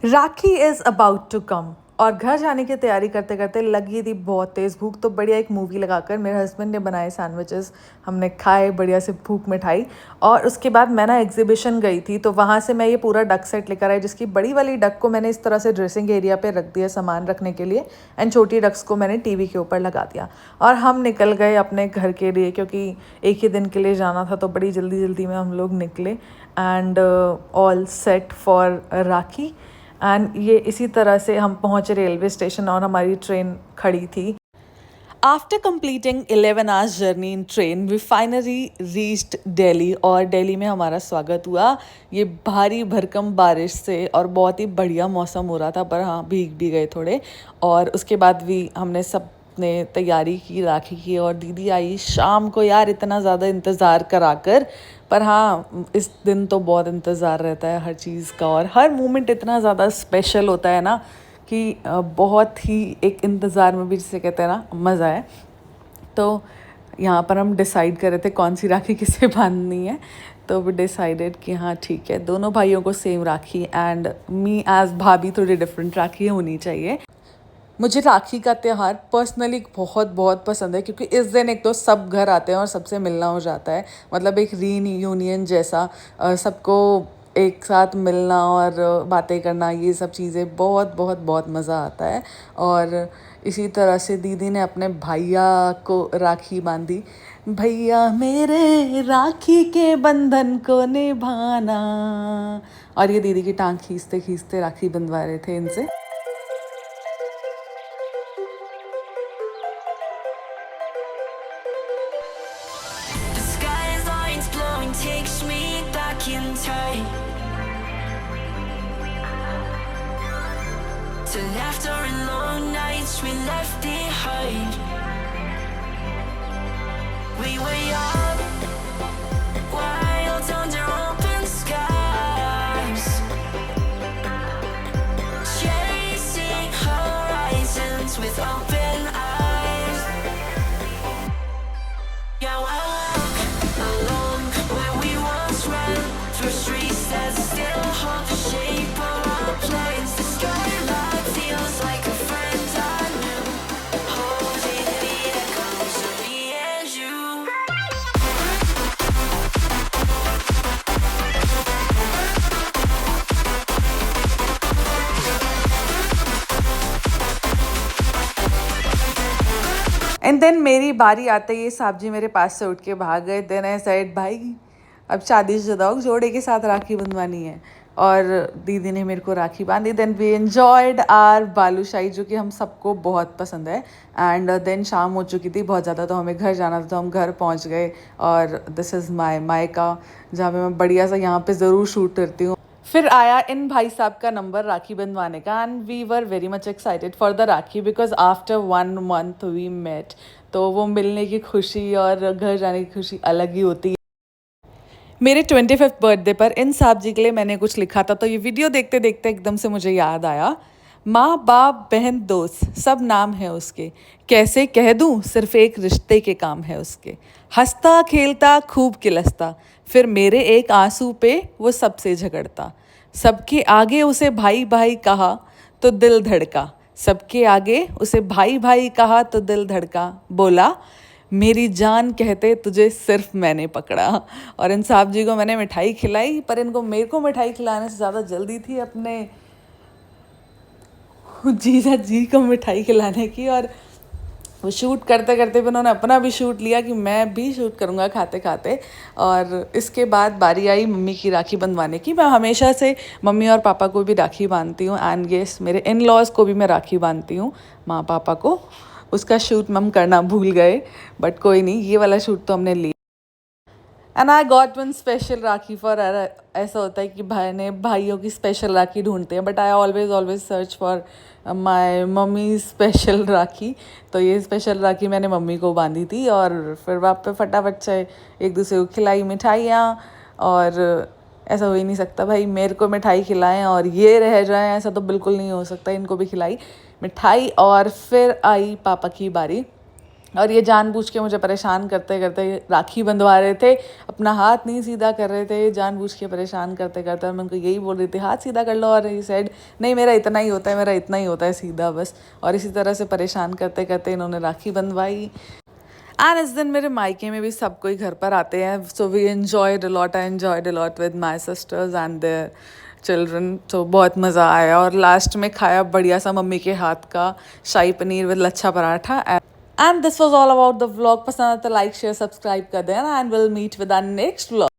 Rakhi is about to come और घर जाने की तैयारी करते करते लगी थी बहुत तेज़ भूख। तो बढ़िया एक मूवी लगाकर मेरे हस्बैंड ने बनाए सैंडविचेस, हमने खाए बढ़िया से भूख मिठाई। और उसके बाद मैं ना एग्जीबिशन गई थी, तो वहाँ से मैं ये पूरा डक सेट लेकर आई, जिसकी बड़ी वाली डक को मैंने इस तरह से ड्रेसिंग एरिया पे रख दिया सामान रखने के लिए, एंड छोटी डक्स को मैंने टीवी के ऊपर लगा दिया। और हम निकल गए अपने घर के लिए, क्योंकि एक ही दिन के लिए जाना था, तो बड़ी जल्दी जल्दी में हम लोग निकले। And all set for rakhi. And ये इसी तरह से हम पहुँचे रेलवे स्टेशन और हमारी ट्रेन खड़ी थी। After completing 11 hours journey in train we finally reached Delhi. और दिल्ली में हमारा स्वागत हुआ ये भारी भरकम बारिश से, और बहुत ही बढ़िया मौसम हो रहा था, पर हाँ भीग भी गए थोड़े। और उसके बाद भी हमने सब ने तैयारी की राखी की, और दीदी आई शाम को यार इतना ज़्यादा इंतज़ार कराकर। पर हाँ इस दिन तो बहुत इंतज़ार रहता है हर चीज़ का, और हर मोमेंट इतना ज़्यादा स्पेशल होता है ना कि बहुत ही एक इंतज़ार में भी जिसे कहते हैं ना मज़ा है। तो यहाँ पर हम डिसाइड कर रहे थे कौन सी राखी किसे बांधनी है, तो वी डिसाइडेड कि हाँ ठीक है दोनों भाइयों को same Rakhi, and me as bhabhi थोड़ी डिफरेंट राखी होनी चाहिए। मुझे राखी का त्यौहार पर्सनली बहुत बहुत पसंद है, क्योंकि इस दिन एक तो सब घर आते हैं और सबसे मिलना हो जाता है, मतलब एक रीयूनियन जैसा। सबको एक साथ मिलना और बातें करना, ये सब चीज़ें बहुत बहुत बहुत मज़ा आता है। और इसी तरह से दीदी ने अपने भैया को राखी बांधी। भैया मेरे राखी के बंधन को निभाना, और ये दीदी की टांग खींचते खींचते राखी बंधवा रहे थे इनसे। The skyline's glowing, takes me back in time to laughter and long nights we left behind. We were young, wild under open skies, chasing horizons with open eyes. Yeah, I walk along where we once ran, through streets that still hold the shape of our plans. The skyline feels like a friend I knew, holding the echoes of me and you. And then मेरी बारी आते ही साहब जी मेरे पास से उठ के भाग गए। देन आई सेड भाई अब शादीशुदा जोड़े के साथ राखी बंधवानी है, और दीदी ने मेरे को राखी बांधी। Then we enjoyed our balushahi, जो कि हम सबको बहुत पसंद है। एंड देन शाम हो चुकी थी बहुत ज़्यादा, तो हमें घर जाना था, तो हम घर पहुंच गए। और दिस इज़ माई मायका, जहाँ पे मैं बढ़िया सा यहाँ पे ज़रूर शूट करती हूँ। फिर आया इन भाई साहब का नंबर राखी बंधवाने का, and we were very much excited for the Rakhi, because after 1 month we met. तो वो मिलने की खुशी और घर जाने की खुशी अलग ही होती है। मेरे 25th बर्थडे पर इन साहब जी के लिए मैंने कुछ लिखा था, तो ये वीडियो देखते देखते एकदम से मुझे याद आया। माँ बाप बहन दोस्त सब नाम है उसके, कैसे कह दूँ सिर्फ एक रिश्ते के काम है उसके। हंसता खेलता खूब किलसता, फिर मेरे एक आंसू पे वो सबसे झगड़ता। सबके आगे उसे भाई भाई कहा तो दिल धड़का, सबके आगे उसे भाई भाई कहा तो दिल धड़का। बोला मेरी जान कहते तुझे सिर्फ मैंने पकड़ा। और इन साहब जी को मैंने मिठाई खिलाई, पर इनको मेरे को मिठाई खिलाने से ज़्यादा जल्दी थी अपने जीजा जी को मिठाई खिलाने की। और वो शूट करते करते भी उन्होंने अपना भी शूट लिया कि मैं भी शूट करूँगा खाते खाते। और इसके बाद बारी आई मम्मी की राखी बंधवाने की। मैं हमेशा से मम्मी और पापा को भी राखी बांधती हूँ, एंड येस मेरे इन लॉज को भी मैं राखी बांधती हूँ, माँ पापा को। उसका शूट हम करना भूल गए, बट कोई नहीं, ये वाला शूट तो हमने लिया। And I got one special rakhi for. ऐसा होता है कि भाइयों की स्पेशल राखी ढूंढते हैं, but I always search for my mummy special rakhi. तो ये स्पेशल राखी मैंने मम्मी को बांधी थी, और फिर वहाँ पे फटाफट से एक दूसरे को खिलाई मिठाइयाँ। और ऐसा हो ही नहीं सकता भाई, मेरे को मिठाई खिलाएं और ये रह जाएं, ऐसा तो बिल्कुल नहीं हो सकता। इनको भी खिलाई मिठाई, और फिर आई पापा की बारी। और ये जानबूझ के मुझे परेशान करते करते राखी बंधवा रहे थे, अपना हाथ नहीं सीधा कर रहे थे, जानबूझ के परेशान करते करते। और मैं उनको यही बोल रही थी हाथ सीधा कर लो, और ही सेड नहीं मेरा इतना ही होता है, मेरा इतना ही होता है सीधा बस। और इसी तरह से परेशान करते करते इन्होंने राखी बंधवाई। एंड इस दिन मेरे मायके में भी सब कोई घर पर आते हैं, so we enjoyed a lot, I enjoyed a lot with my sisters and their children. तो बहुत मज़ा आया। और लास्ट में खाया बढ़िया सा मम्मी के हाथ का shahi paneer with lachha paratha. And this was all about the vlog. पसंद आता तो लाइक शेयर सब्सक्राइब कर देना, and will meet with our next vlog.